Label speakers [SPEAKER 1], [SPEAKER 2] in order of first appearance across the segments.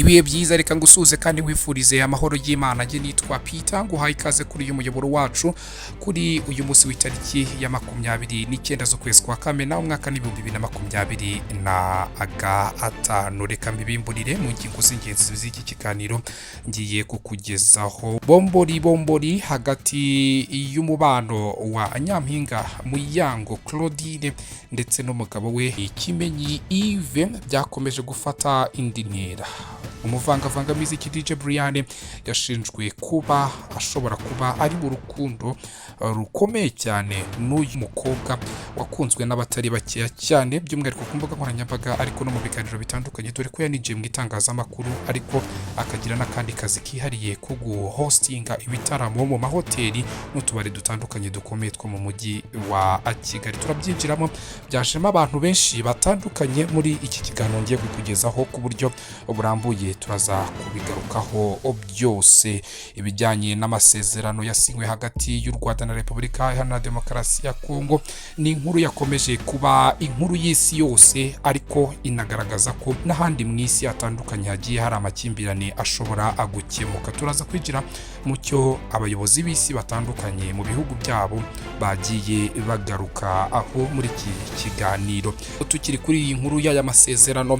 [SPEAKER 1] ibihe byiza reka ngusuze kandi wifurize amahoro y'Imana. Nge nitwa Peter nguhaye ikaze kuri uyu muyoboro wacu kuri uyu munsi w'itariki ya 29 z'ukwezi kwa Kamena umwaka w'2025. Reka mbibimburire mu ngingo z'ingenzi z'iki kiganiro ngiye kukugezaho. Bombori hagati y'umubano wa Nyampinga Muyango Claudine ndetse n'umugabo we Kimenyi byakomeje gufata indi ntera. Umuvangavanga muziki DJ Brianne yashinjwe kuba ashobora kuba ari mu rukundo rukomeye cyane n'uyu mukobwa wakunzwe n'abatari bakeya cyane by'umwihariko ku mbuga nkoranyambaga ariko no mu biganiro bitandukanye, dore ko yanije mu itangazamakuru ariko akagira n'akandi kazi kihariye ko guhostinga ibitaramo mu mahoteli n'utubari dutandukanye dukomeye two mu mujyi wa Kigali. Turabyinjiramo, byajemo abantu benshi batandukanye muri iki kiganiro ngiye kukugezaho ku buryo burambuye. Turaza kubigarukaho byose ibijyanye n'amasezerano yasinywe hagati y'u Rwanda na Repubulika Iharanira Demokarasi ya Kongo. Ni inkuru yakomeje kuba inkuru y'isi yose ariko inagaragaza ko n'ahandi mu isi hatandukanye hagiye hari amakimbirane ashobora gukemuka. Turaza kwigira mu cyo abayobozi b'isi batandukanye mu bihugu byabo bagiye bagaruka aho muri iki kiganiro. Tukiri kuri iyi nkuru y'aya masezerano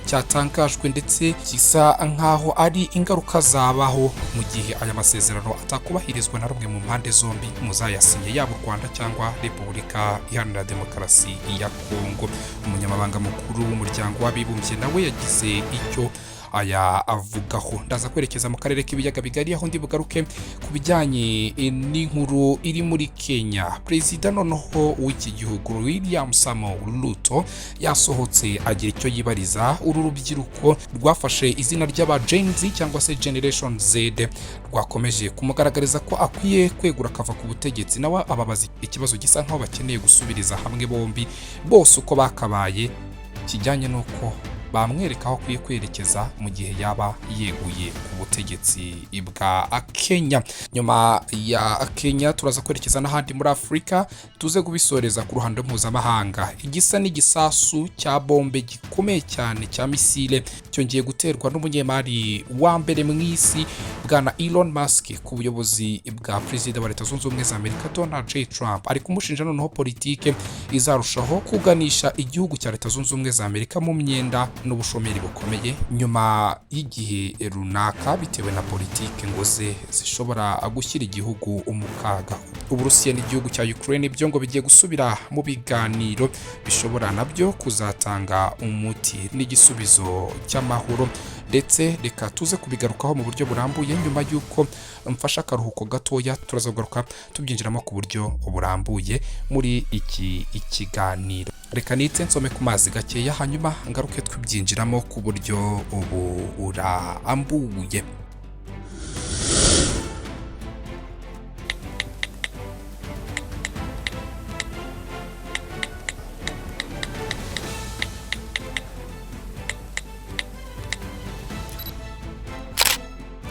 [SPEAKER 1] cyatangajwe ndetse gisa nkaho ari ingaruka zabaho mu gihe aya masezerano atakubahirizwa na rumwe mu mpande zombi muzayasinye, yaba u Rwanda cyangwa Repubulika Iharanira Demokarasi ya Kongo. Umunyamabanga mukuru w'umuryango w'abibumbye nawe yagize icyo aya avugaho. Ndaza kwerekeza mu karere k'ibiyaga bigari aho ndi bugaruke ku bijyanye n'inkuru iri muri Kenya. Perezida noneho w'iki gihugu William Samoei Ruto yasohotse agira icyo yibariza uru rubyiruko rwafashe izina ry'aba Gen Z cyangwa se Generation Z, rwakomeje kumugaragariza ko akwiye kwegura akava ku butegetsi. Nawe ababaza ikibazo gisa nkaho bakeneye gusubiriza hamwe bombi bose uko bakabaye, kijyanye n'uko bamwereka aho akwiye kwerekeza mu gihe yaba yeguye ku butegetsi bwa Kenya. Nyuma ya Kenya turaza kwerekeza n'ahandi muri Afurika, tuze kubisoreza ku ruhando mpuzamahanga. Igisa n'igisasu cya bombe gikomeye cyane cya misile cyongeye guterwa n'umunyemari wa mbere mu isi bwana Elon Musk ku buyobozi bwa Perezida wa Leta Zunze Ubumwe za Amerika Donald J. Trump. Ari kumushinja noneho politike izarushaho kuganisha igihugu cya Leta Zunze Ubumwe za Amerika mu myenda n'ubushomeri bukomeye nyuma y'igihe runaka bitewe na politike ngo zishobora gushyira igihugu mu kaga. Uburusiya n'igihugu cya Ukraine byo ngo bigiye gusubira mu biganiro bishobora nabyo kuzatanga umuti n'igisubizo cy'amahoro, ndetse reka tuze kubigarukaho mu buryo burambuye nyuma y'uko mfasha akaruhuko gatoya. Turaza kugaruka tubyinjiramo ku buryo burambuye muri iki ikiganiro. Reka nitse nsome ku mazi gakeya hanyuma ngaruke twibyinjiramo ku buryo burambuye.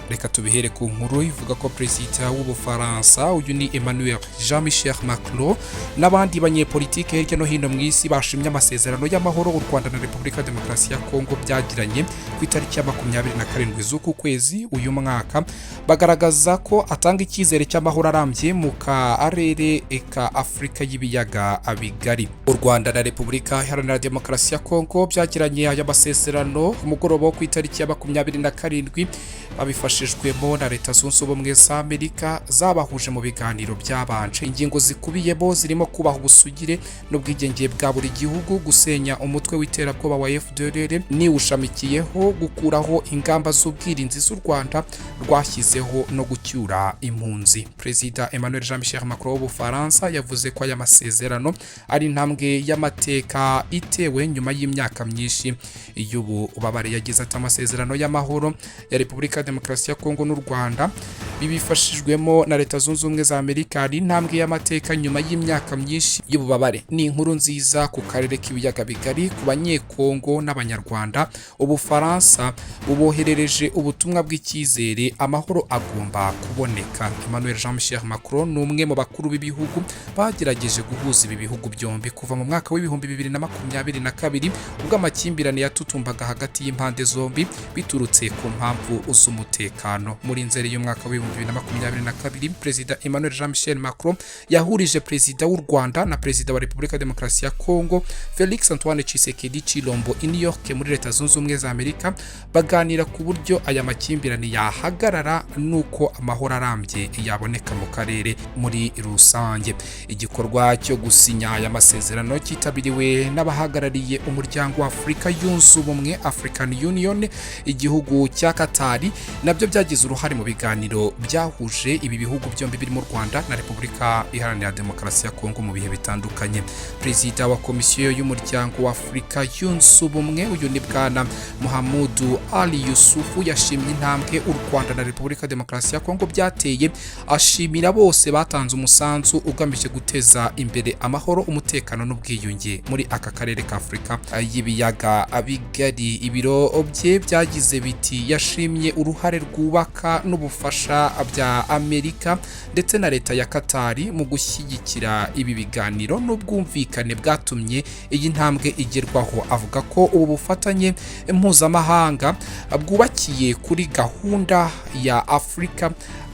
[SPEAKER 1] Reka tubihere ku nkuru ivuga ko Perezida w'Ubufaransa uyu ni Emmanuel Jean-Michel Macron n'abandi banyepolitike hirya no hino mu isi bashimye amasezerano y'amahoro u Rwanda na Repubulika Demokarasi ya Kongo byagiranye ku itariki ya 27 z'uku kwezi uyu mwaka, bagaragaza ko atanga icyizere cy'amahoro arambye mu karere ka Afurika y'ibiyaga bigari. U Rwanda na Repubulika Iharanira Demokarasi ya Kongo byagiranye aya masezerano ku mugoroba wo ku itariki ya 27 babifashijwemo na Leta Zunze Ubumwe za Amerika zabahuje mu biganiro byabanje. Ingingo zikubiyemo zirimo kubaha ubusugire n'ubwigenge bwa buri gihugu, gusenya umutwe w'iterabwoba wa FDLR niwushamikiyeho, gukuraho ingamba z'ubwirinzi z'u Rwanda rwashyizeho no gucyura impunzi. Perezida Emmanuel Jean-Michel Macron w'Ubufaransa yavuze ko aya masezerano ari intambwe y'amateka itewe nyuma y'imyaka myinshi y'ububabare. Yagize ati amasezerano y'amahoro ya Repubulika Demokarasi Demokarasi ya Kongo n'u Rwanda bibifashijwemo na Leta Zunze Ubumwe za Amerika. Ari intambwe y'amateka nyuma y'imyaka myinshi y'ububabare. Ni inkuru nziza ku karere k'ibiyaga bigari, ku banyekongo n'abanyarwanda. Ubufaransa buboherereje ubutumwa bw'icyizere, amahoro agomba kuboneka. Emmanuel Jean-Michel Macron n'umwe mu bakuru b'ibihugu bagerageje guhuza ibi bihugu byombi kuva mu mwaka w'ibihumbi 2022 ubwo amakimbirane yatutumbaga hagati y'impande zombi biturutse ku mpamvu z'umutekano. Muri Nzeri y'umwaka wa 2022 Perezida Emmanuel Jean-Michel Macron yahurije Perezida w'u Rwanda na Perezida wa Repubulika Demokarasi ya Kongo Felix Antoine Tshisekedi Chilombo i New York muri Leta Zunze Ubumwe za Amerika, baganira ku buryo aya makimbirane yahagarara nuko amahoro arambye yaboneka mu karere muri rusange. Igikorwa cyo gusinya aya masezerano cyitabiriwe n'abahagarariye umuryango wa Afurika yunze ubumwe African Union, igihugu cya Katari nabyo byagize uruhare mu biganiro byahuje ibi bihugu byombi biri mu Rwanda na Repubulika Iharanira Demokarasi ya Kongo mu bihe bitandukanye. Perezida wa Komisiyo y'umuryango wa Afurika yunze ubumwe uyu ni Bwana Muhammadu Ali Yusufu yashimye intambwe u Rwanda na Repubulika Demokarasi ya Kongo byateye, ashimira bose batanze umusanzu ugamije guteza imbere amahoro, umutekano n'ubwiyunge muri aka karere ka Afurika y'ibiyaga bigari. Ibiro bye byagize biti yashimye uruhare rwubaka n'ubufasha bya Amerika ndetse na leta ya Katari mu gushyigikira ibi biganiro n'ubwumvikane bwatumye iyi ntambwe igerwaho. Avuga ko ubu bufatanye mpuzamahanga bwubakiye kuri gahunda ya Afurika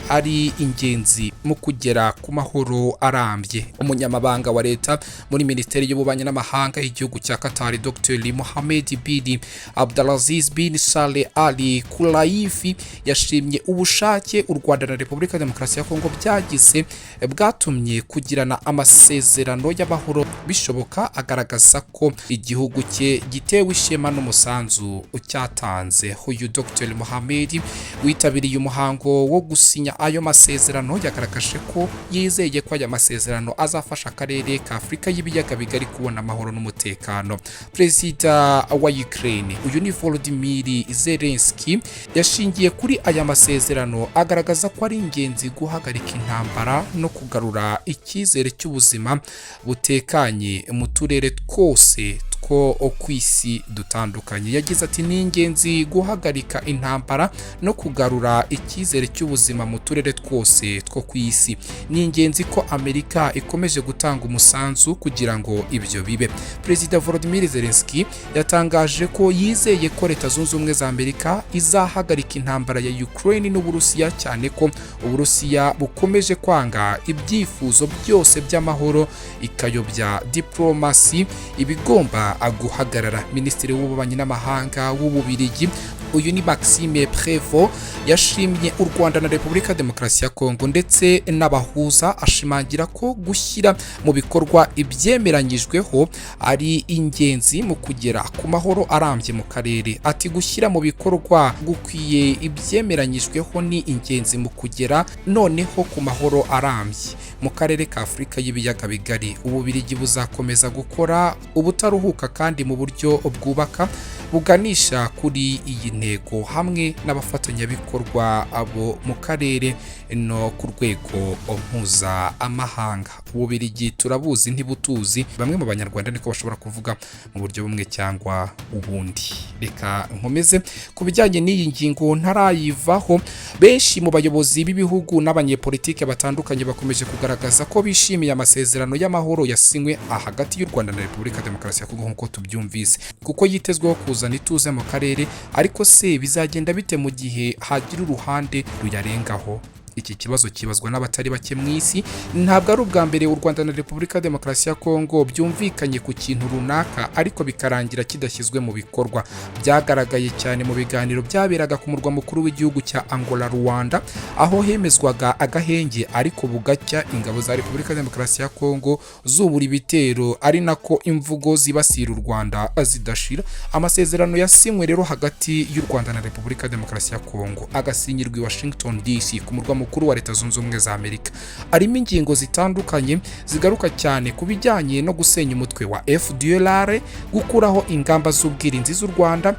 [SPEAKER 1] ari ingenzi mu kugera ku mahoro arambye. Umunyamabanga wa leta muri Minisiteri y'Ububanyi n'Amahanga y'igihugu cya Katari Dr. Mohamed bin Abdulaziz bin Saleh Ali Kulaifi yashimye ubushake u Rwanda na Repubulika Demokarasi ya Kongo byagize bwatumye kugirana amasezerano y'amahoro bishoboka, agaragaza ko igihugu cye gitewe ishema n'umusanzu cyatanze. Uyu Dr. Mohamed witabiriye umuhango wo gusinya ayo masezerano yagaragaje ko yizeye ko aya masezerano azafasha akarere ka Afurika y'ibiyaga bigari kubona amahoro n'umutekano. Perezida wa Ukraine uyu ni Volodymyr Zelensky yashingiye kuri aya masezerano, agaragaza ko ari ingenzi guhagarika intambara no kugarura icyizere cy'ubuzima butekanye mu turere twose ko kwisi dutandukanye. Yagize ati ni ingenzi guhagarika intambara no kugarura icyizere cy'ubuzima mu turere twose two kwisi. Ni ingenzi ko Amerika ikomeje gutanga umusanzu kugira ngo ibyo bibe. Perezida Volodymyr Zelensky yatangaje ko yizeye ko Leta Zunze Ubumwe za Amerika izahagarika intambara ya Ukraine n'Uburusiya, cyane ko Uburusiya bukomeje kwanga ibyifuzo byose by'amahoro ikayobya diplomasi ibigomba guhagarara. Minisitiri w'Ububanyi n'Amahanga w'Ububiligi uyu ni Maxime Prévost yashimye u Rwanda na Repubulika Demokarasi ya Kongo ndetse n'abahuza, ashimangira ko gushyira mu bikorwa ibyemeranyijweho ari ingenzi mu kugera ku mahoro arambye mu karere. Ati gushyira mu bikorwa gukwiye ibyemeranyijweho ni ingenzi mu kugera noneho ku mahoro arambye mu karere ka Afurika y'ibiyaga bigari. Ububiligi buzakomeza gukora ubutaruhuka kandi mu buryo bwubaka buganisha kuri iyi ntego hamwe n'abafatanyabikorwa abo mu karere no ku rwego mpuzamahanga. Ububiligi turabuzi ntibutuzi, bamwe mu banyarwanda niko bashobora kuvuga mu buryo bumwe cyangwa ubundi. Reka nkomeze ku bijyanye n'iyi ngingo ntarayivaho. Benshi mu bayobozi b'ibihugu n'abanyepolitike batandukanye bakomeje kugaragaza ko bishimiye amasezerano y'amahoro yasinywe hagati y'u Rwanda na Repubulika Demokarasi ya Kongo nk'uko tubyumvise, kuko yitezweho kuzana ituze mu karere. Ariko se bizagenda bite mu gihe hagira uruhande ruyarengaho? Iki kibazo kibazwa n'abatari bake mu isi. Ntabwo ari ubwa mbere u Rwanda na Repubulika Demokarasi ya Kongo byumvikanye ku kintu runaka ariko bikarangira kidashyizwe mu bikorwa. Byagaragaye cyane mu biganiro byaberaga ku murwa mukuru w'igihugu cya Angola, Rwanda, aho hemezwaga agahenge ariko bugacya ingabo za Repubulika Demokarasi ya Kongo zubura ibitero, ari nako imvugo zibasira u Rwanda zidashira. Amasezerano yasinywe rero hagati y'u Rwanda na Repubulika Demokarasi ya Kongo agasinyirwa i Washington DC ku murwa mukuru wa Leta Zunze Ubumwe za Amerika. Arimo ingingo zitandukanye zigaruka cyane ku bijyanye no gusenya umutwe wa FDLR, gukuraho ingamba z'ubwirinzi z'u Rwanda,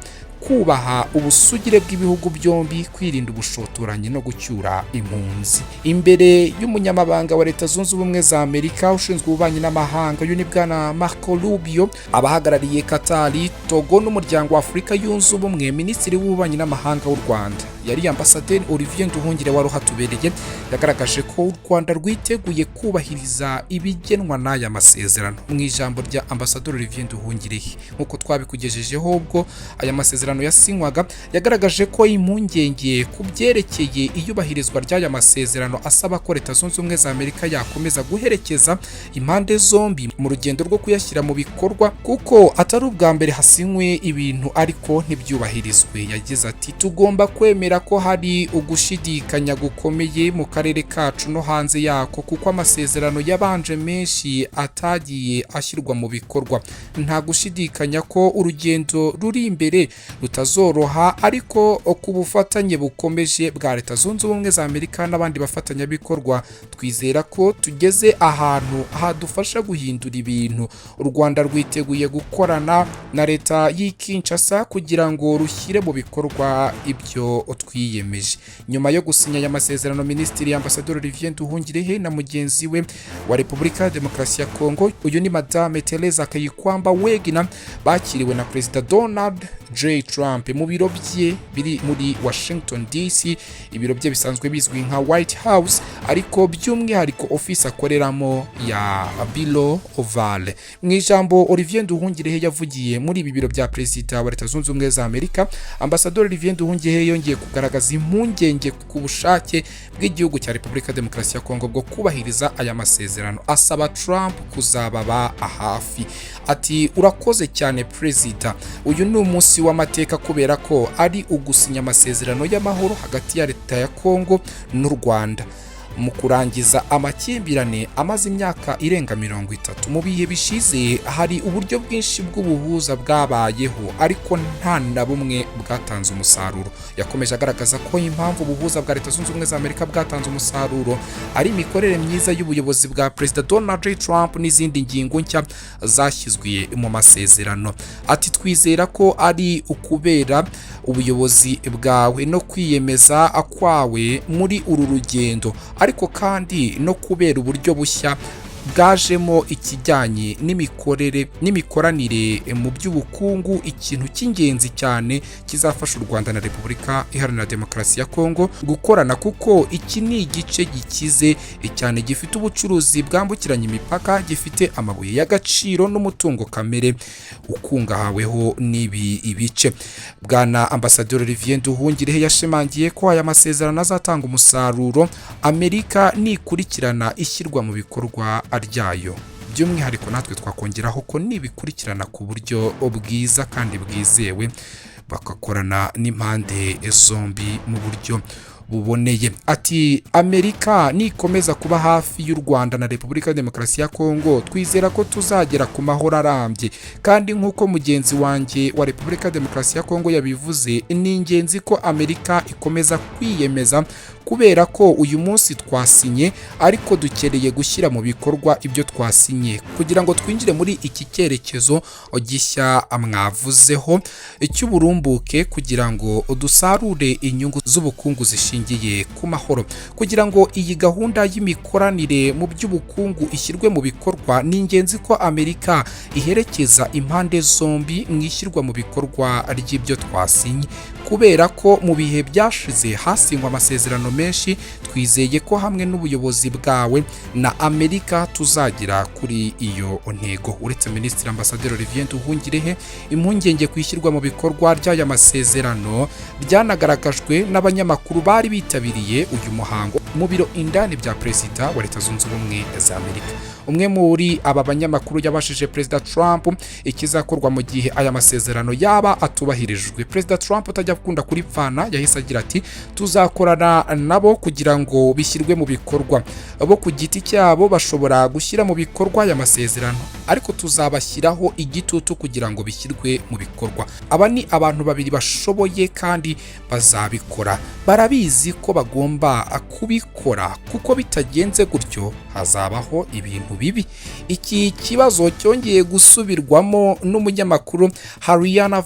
[SPEAKER 1] kubaha ubusugire bw'ibihugu byombi, kwirinda ubushotoranyi no gucyura impunzi. Imbere y'umunyamabanga wa Leta Zunze Ubumwe za Amerika ushinzwe ububanyi n'amahanga uyu ni bwana Marco Rubio, abahagarariye Katari, Togo n'umuryango wa Afurika yunze ubumwe, minisitiri w'ububanyi n'amahanga w'u Rwanda yari ambasaderi Olivier Nduhungire wari uhatubereye, yagaragaje ko u Rwanda rwiteguye kubahiriza ibigenwa n'aya masezerano. Mu ijambo rya ambasaderi Olivier Nduhungire nk'uko twabikugejejeho ubwo aya masezerano yasinywaga, yagaragaje ko impungenge ku byerekeye iyubahirizwa ry'aya masezerano asaba ko Leta Zunze Ubumwe za Amerika yakomeza guherekeza impande zombi mu rugendo rwo kuyashyira mu bikorwa, kuko atari ubwa mbere hasinywe ibintu ariko ntibyubahirizwe. Yagize ati tugomba kwemera ko hari ugushidikanya gukomeye mu karere kacu no hanze yako, kuko amasezerano yabanje menshi atagiye ashyirwa mu bikorwa. Nta gushidikanya ko urugendo ruri imbere rutazoroha, ariko ku bufatanye bukomeje bwa Leta Zunze Ubumwe za Amerika n'abandi bafatanyabikorwa, twizera ko tugeze ahantu hadufasha guhindura ibintu. U Rwanda rwiteguye gukorana na leta y'i Kinshasa kugira ngo rushyire mu bikorwa ibyo twiyemeje. Nyuma yo gusinya aya masezerano, Minisitiri Ambasaderi Olivier Nduhungirehe na mugenzi we wa Repubulika ya Demokarasi ya Kongo uyu ni Madame Teresa Kayikwamba Wegina bakiriwe na Perezida Donald J. Trump mu biro bye biri muri Washington DC. Ibiro bye bisanzwe bizwi nka White House, ariko by'umwihariko office akoreramo ya Biro Oval. Mu ijambo Olivier Nduhungirehe yavugiye muri ibi biro bya Perezida wa Leta Zunze Ubumwe za Amerika, Ambasaderi Olivier Nduhungirehe yongeye kugaragaza impungenge ku bushake bw'igihugu cya Repubulika ya Demokarasi ya Kongo bwo kubahiriza aya masezerano, asaba Trump kuzababa hafi. Ati urakoze cyane Perezida, uyu ni umunsi w'amateka kubera ko ari ugusinya amasezerano y'amahoro hagati ya Leta ya Kongo n'u Rwanda mu kurangiza amakimbirane amaze imyaka irenga 30. Mu bihe bishize hari uburyo bwinshi bw'ubuhuza bwabayeho, ariko nta na bumwe bwatanze umusaruro. Yakomeje agaragaza ko impamvu ubuhuza bwa Leta Zunze Ubumwe za Amerika bwatanze umusaruro ari imikorere myiza y'ubuyobozi bwa Perezida Donald J. Trump n'izindi ngingo nshya zashyizwe mu masezerano. Ati twizera ko ari ukubera ubuyobozi bwawe no kwiyemeza kwawe muri uru rugendo, ariko kandi no kubera uburyo bushya bwajemo ikijyanye n'imikoranire mu by'ubukungu, ikintu cy'ingenzi cyane kizafasha u Rwanda na Repubulika Iharanira Demokarasi ya Kongo gukorana, kuko iki ni igice gikize cyane gifite ubucuruzi bwambukiranya imipaka, gifite amabuye y'agaciro n'umutungo kamere ukungahaweho n'ibi ibice. Bwana Ambasaderi Olivier Nduhungirehe yashimangiye ko aya masezerano azatanga umusaruro Amerika nikurikirana ishyirwa mu bikorwa ryayo. By'umwihariko natwe twakongeraho ko nibikurikirana ku buryo bwiza kandi bwizewe, bakakorana n'impande zombi mu buryo buboneye. Ati Amerika nikomeza kuba hafi y'u Rwanda na Repubulika ya Demokarasi ya Kongo, twizera ko tuzagera ku mahoro arambye, kandi nk'uko mugenzi wanjye wa Repubulika ya Demokarasi ya Kongo yabivuze, ni ingenzi ko Amerika ikomeza kwiyemeza, kubera ko uyu munsi twasinye, ariko dukereye gushyira mu bikorwa ibyo twasinye kugira ngo twinjire muri iki cyerekezo gishya mwavuzeho cy'uburumbuke, kugira ngo dusarure inyungu z'ubukungu zishingiye ku mahoro. Kugira ngo iyi gahunda y'imikoranire mu by'ubukungu ishyirwe mu bikorwa, ni ingenzi ko Amerika iherekeza impande zombi mu ishyirwa mu bikorwa ry'ibyo twasinye, kubera ko mu bihe byashize hasinywa amasezerano menshi. Twizeye ko hamwe n'ubuyobozi bwawe na Amerika tuzagera kuri iyo ntego. Uretse Minisitiri Ambasaderi Olivier Nduhungirehe, impungenge ku ishyirwa mu bikorwa ry'aya masezerano byanagaragajwe n'abanyamakuru bari bitabiriye uyu muhango mu biro indani bya Perezida wa Leta Zunze Ubumwe za Amerika. Umwe muri aba banyamakuru yabashije Perezida Trump ikizakorwa mu gihe aya masezerano yaba atubahirijwe. Perezida Trump utajya akunda kuripfana yahise agira ati tuzakorana nabo kugira ngo bishyirwe mu bikorwa. Abo ku giti cyabo bashobora gushyira mu bikorwa aya masezerano, ariko tuzabashyiraho igitutu kugira ngo bishyirwe mu bikorwa. Aba ni abantu babiri bashoboye kandi bazabikora, barabizi ko bagomba kubikora, kuko bitagenze gutyo hazabaho ibintu bibi. Iki kibazo cyongeye gusubirwamo n'umunyamakuru HIRYA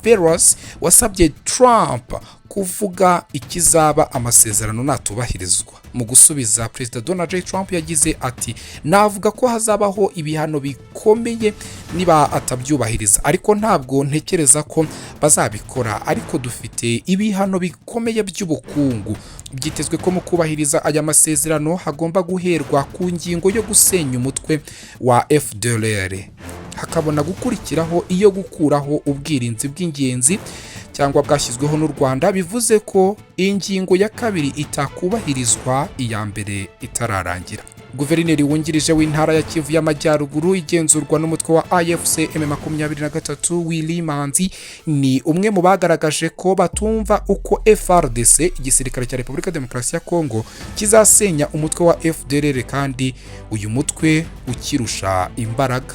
[SPEAKER 1] wasabye Trump kuvuga ikizaba amasezerano natubahirizwa. Mu gusubiza, Perezida Donald J. Trump yagize ati, navuga ko hazabaho ibihano bikomeye niba atabyubahiriza, ariko ntabwo ntekereza ko bazabikora, ariko dufite ibihano bikomeye by'ubukungu. Byitezwe ko mu kubahiriza aya masezerano hagomba guherwa ku ngingo yo gusenya umutwe wa FDLR, hakabona gukurikiraho iyo gukuraho ubwirinzi bw'ingenzi cyangwa bwashyizweho n'u Rwanda, bivuze ko ingingo ya kabiri itakubahirizwa, iya mbere itararangira. Guverineri wungirije w'intara ya Kivu y'Amajyaruguru igenzurwa n'umutwe wa AFC M23 Willy Manzi ni umwe mu bagaragaje ko batumva uko FARDC, igisirikare cya Repubulika Demokarasi ya Kongo, kizasenya umutwe wa FDLR kandi uyu mutwe ukirusha imbaraga.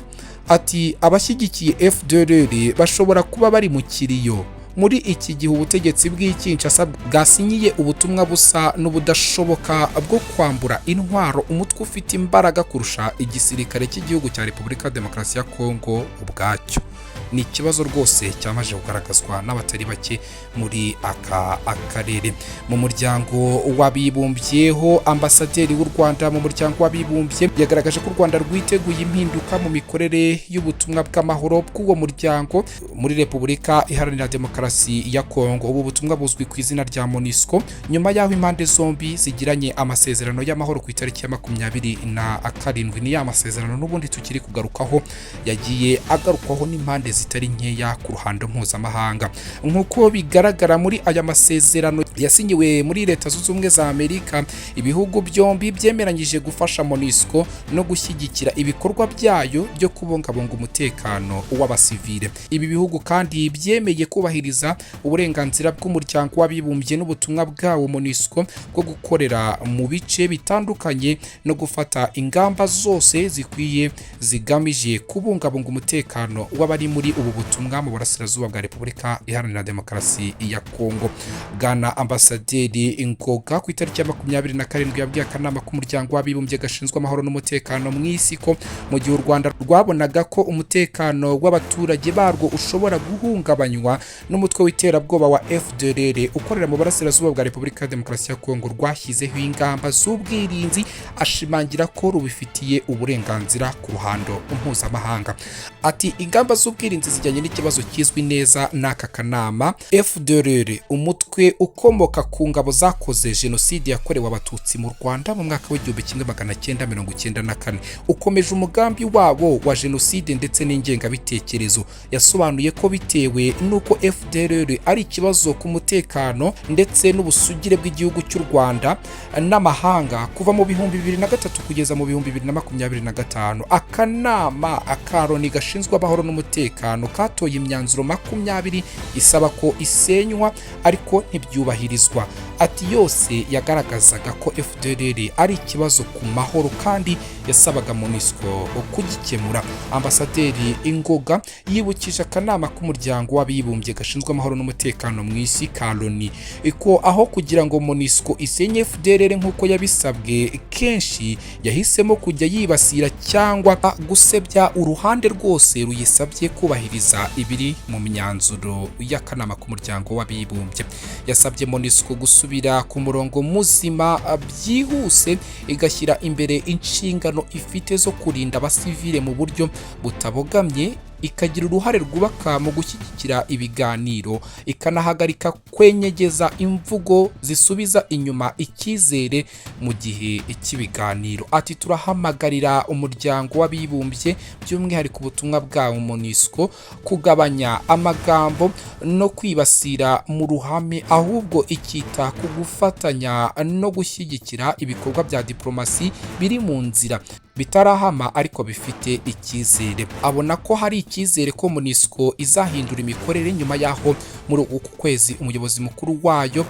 [SPEAKER 1] Ati, abashyigikiye FDLR bashobora kuba bari mu kiriyo. Muri iki gihe ubutegetsi bw'Kinshasa bwasinyiye ubutumwa busa n'ubudashoboka bwo kwambura intwaro umutwe ufite imbaraga kurusha igisirikare cy'igihugu cya Repubulika Demokarasi ya Kongo ubwacyo. Ni ikibazo rwose cyamaje kugaragazwa n'abatari bake muri aka akarere. Mu muryango w'abibumbyeho, ambasaderi w'u Rwanda mu muryango w'abibumbye yagaragaje ko u Rwanda rwiteguye impinduka mu mikorere y'ubutumwa bw'amahoro bw'uwo muryango muri Repubulika Iharanira Demokarasi ya Kongo. Ubu butumwa buzwi ku izina rya MONUSCO, nyuma y'aho impande zombi zigiranye amasezerano y'amahoro ku itariki ya 27. Ni ya masezerano n'ubundi tukiri kugarukaho, yagiye agarukwaho n'impande zitari nkeya ku ruhando mpuzamahanga. Nk'uko bigaragara muri aya masezerano yasinyiwe muri Leta Zunze Ubumwe za Amerika, ibihugu byombi byemeranyije gufasha MONUSCO no gushyigikira ibikorwa byayo byo kubungabunga umutekano w'abasivile. Ibi bihugu kandi byemeye kubahiriza uburenganzira bw'umuryango w'abibumbye n'ubutumwa bwawo MONUSCO bwo gukorera mu bice bitandukanye no gufata ingamba zose zikwiye zigamije kubungabunga umutekano w'abari muri ubu butumwa mu burasirazuba bwa Repubulika Iharanira Demokarasi ya Kongo. Bwana Ambasaderi Ngoga ku itariki ya 27 yabwiye akanama k'umuryango w'abibumbye gashinzwe amahoro n'umutekano mu isi ko mu gihe u Rwanda rwabonaga ko umutekano w'abaturage barwo ushobora guhungabanywa n'umutwe w'iterabwoba wa FDLR ukorera mu burasirazuba bwa Repubulika Demokarasi ya Kongo, rwashyizeho ingamba z'ubwirinzi, ashimangira ko rubifitiye uburenganzira ku ruhando mpuzamahanga. Ati, ingamba z'ubwirinzi zijyanye n'ikibazo kizwi neza n'aka kanama. FDLR, umutwe ukomoka ku ngabo zakoze jenoside yakorewe abatutsi mu Rwanda mu mwaka w'1994, ukomeje umugambi wabo wa jenoside ndetse n'ingengabitekerezo. Yasobanuye ko bitewe n'uko FDLR ari ikibazo ku mutekano ndetse n'ubusugire bw'igihugu cy'u Rwanda n'amahanga, kuva mu 2003 kugeza mu 2025, akanama akaroni gashinzwe amahoro n'umutekano katoye imyanzuro 20 isaba ko isenywa, ariko ntibyubahirizwa. Ati, yose yagaragazaga ko FDLR ari ikibazo ku mahoro kandi yasabaga MONUSCO kugikemura. Ambasaderi Ngoga yibukije akanama k'umuryango w'abibumbye gashinzwe amahoro n'umutekano mu isi Kaloni ko aho kugira ngo MONUSCO isenye FDLR nk'uko yabisabwe, kenshi yahisemo kujya yibasira cyangwa gusebya uruhande rwose ruyisabye kubahiriza ibiri mu myanzuro y'akanama k'umuryango w'abibumbye. Yasabye MONUSCO gusubira ku murongo muzima byihuse, igashyira imbere inshingano ifite zo kurinda abasivile mu buryo butabogamye, ikagira uruhare rwubaka mu gushyigikira ibiganiro, ikanahagarika kwenyegeza imvugo zisubiza inyuma icyizere mu gihe cy'ibiganiro. Ati, turahamagarira umuryango w'abibumbye by'umwihariko ubutumwa bwawo MONUSCO kugabanya amagambo no kwibasira mu ruhame, ahubwo ikita ku gufatanya no gushyigikira ibikorwa bya diplomasi biri mu nzira. bitarahama ariko bifite icyizere. Abona ko hari icyizere ko MONUSCO izahindura imikorere nyuma yaho muri uku kwezi umuyobozi mukuru wayo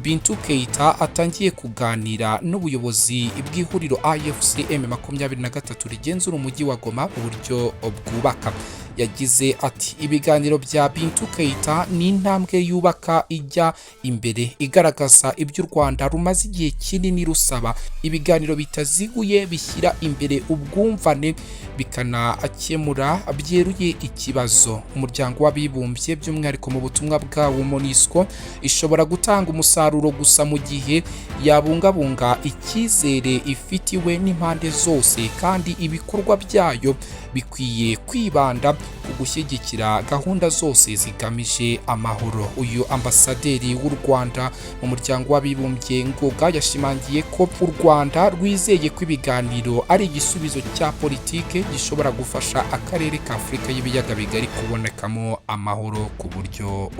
[SPEAKER 1] Bintou Keita atangiye kuganira n'ubuyobozi bw'ihuriro AFCM 23 rigenzura umujyi wa Goma mu buryo bwubaka. Yagize ati ibiganiro bya Bintou Keita ni intambwe yubaka ijya imbere igaragaza ibyo u Rwanda rumaze igihe kinini rusaba, ibiganiro bitaziguye bishyira imbere ubwumvane bikanakemura byeruye ikibazo. Umuryango w'abibumbye by'umwihariko mu butumwa bwawo MONUSCO ishobora gutanga umusaruro gusa mu gihe yabungabunga icyizere ifitiwe n'impande zose, kandi ibikorwa byayo bikwiye kwibanda ku gushyigikira gahunda zose zigamije amahoro. Uyu ambasaderi w'u Rwanda mu muryango w'abibumbye Ngoga yashimangiye ko u Rwanda rwizeye ko ibiganiro ari igisubizo cya politike gishobora gufasha akarere ka Afurika y'ibiyaga bigari kubonekamo amahoro ku buryo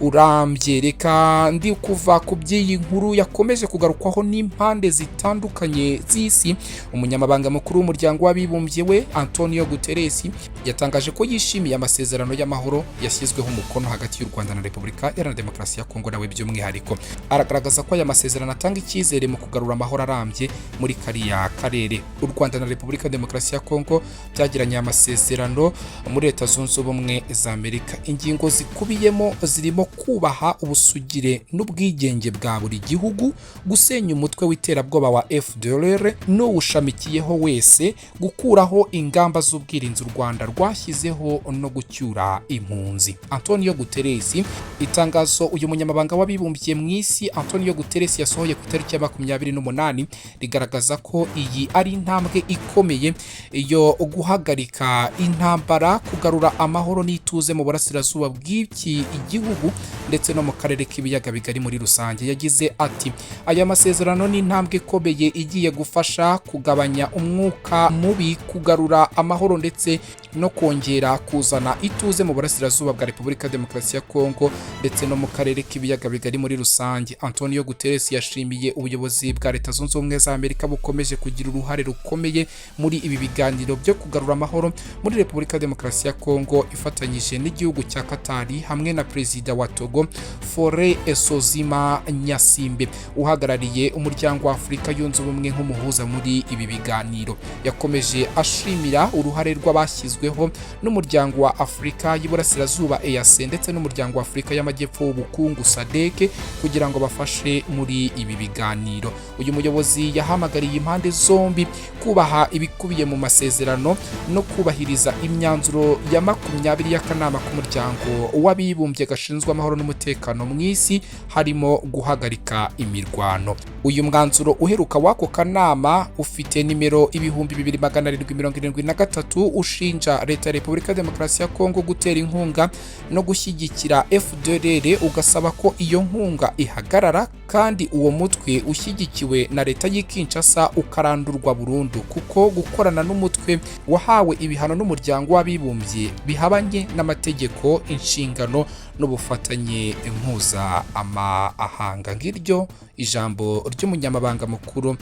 [SPEAKER 1] urambye. Reka ndi kuva ku by'iyi nkuru yakomeje kugarukwaho n'impande zitandukanye z'isi. Umunyamabanga mukuru w'umuryango w'abibumbye we Antonio Guterres yatangaje ko yishimiye amasezerano y'amahoro yashyizweho umukono hagati y'u Rwanda na Repubulika Iharanira Demokarasi ya Kongo, nawe by'umwihariko aragaragaza ko aya masezerano atanga icyizere mu kugarura amahoro arambye muri kariya karere. U Rwanda na Repubulika Demokarasi ya Kongo byagiranye amasezerano muri Leta Zunze Ubumwe za Amerika. Ingingo zikubiyemo zirimo kubaha ubusugire n'ubwigenge bwa buri gihugu, gusenya umutwe w'iterabwoba wa FDLR n'uwushamikiyeho wese, gukuraho ingamba z'ubwirinzi u Rwanda rwashyizeho no gucyura impunzi. Antonio Guterres, itangazo uyu munyamabanga w'abibumbye mu isi Antonio Guterres yasohoye ku itariki ya 28 rigaragaza ko iyi ari intambwe ikomeye yo guhagarika intambara, kugarura amahoro n'ituze mu burasirazuba bw'iki igihugu ndetse no mu karere k'ibiyaga bigari muri rusange. Yagize ati aya masezerano ni intambwe ikomeye igiye gufasha kugabanya umwuka mubi, kugarura amahoro ndetse no kongera kuzana ituze mu burasirazuba bwa Repubulika Demokarasi ya Kongo ndetse no mu karere k'ibiyaga bigari muri rusange. Antonio Guterres yashimiye ubuyobozi bwa Leta Zunze Ubumwe za Amerika bukomeje kugira uruhare rukomeye muri ibi biganiro byo kugarura amahoro muri Repubulika Demokarasi ya Kongo, ifatanyije n'igihugu cya Katari hamwe na Perezida wa Togo Fore Esozima Nyasimbe uhagarariye umuryango wa Afurika yunze ubumwe nk'umuhuza muri ibi biganiro. Yakomeje ashimira uruhare rw'abashyizweho n'umuryango wa Afurika y'Iburasirazuba EAC ndetse n'umuryango wa Afurika y'Amajyepfo w'ubukungu SADC kugira ngo bafashe muri ibi biganiro. Uyu muyobozi yahamagariye impande zombi kubaha ibikubiye mu masezerano no kubahiriza imyanzuro ya 20 y'akanama k'umuryango w'abibumbye gashinzwe amahoro n'umutekano mu isi, harimo guhagarika imirwano. Uyu mwanzuro uheruka wako kanama ufite nimero 2773 ushinja Leta ya Repubulika Demokarasi ya Kongo gutera inkunga no gushyigikira FDLR, ugasaba ko iyo nkunga ihagarara kandi uwo mutwe ushyigikiwe na Leta y'Kinshasa ukarandurwa burundu, kuko gukorana n'umutwe wahawe ibihano n'umuryango w'abibumbye bihabanye n'amategeko, inshingano n'ubufatanye impuza amahanga. Ngiryo ijambo ry'umunyamabanga mukuru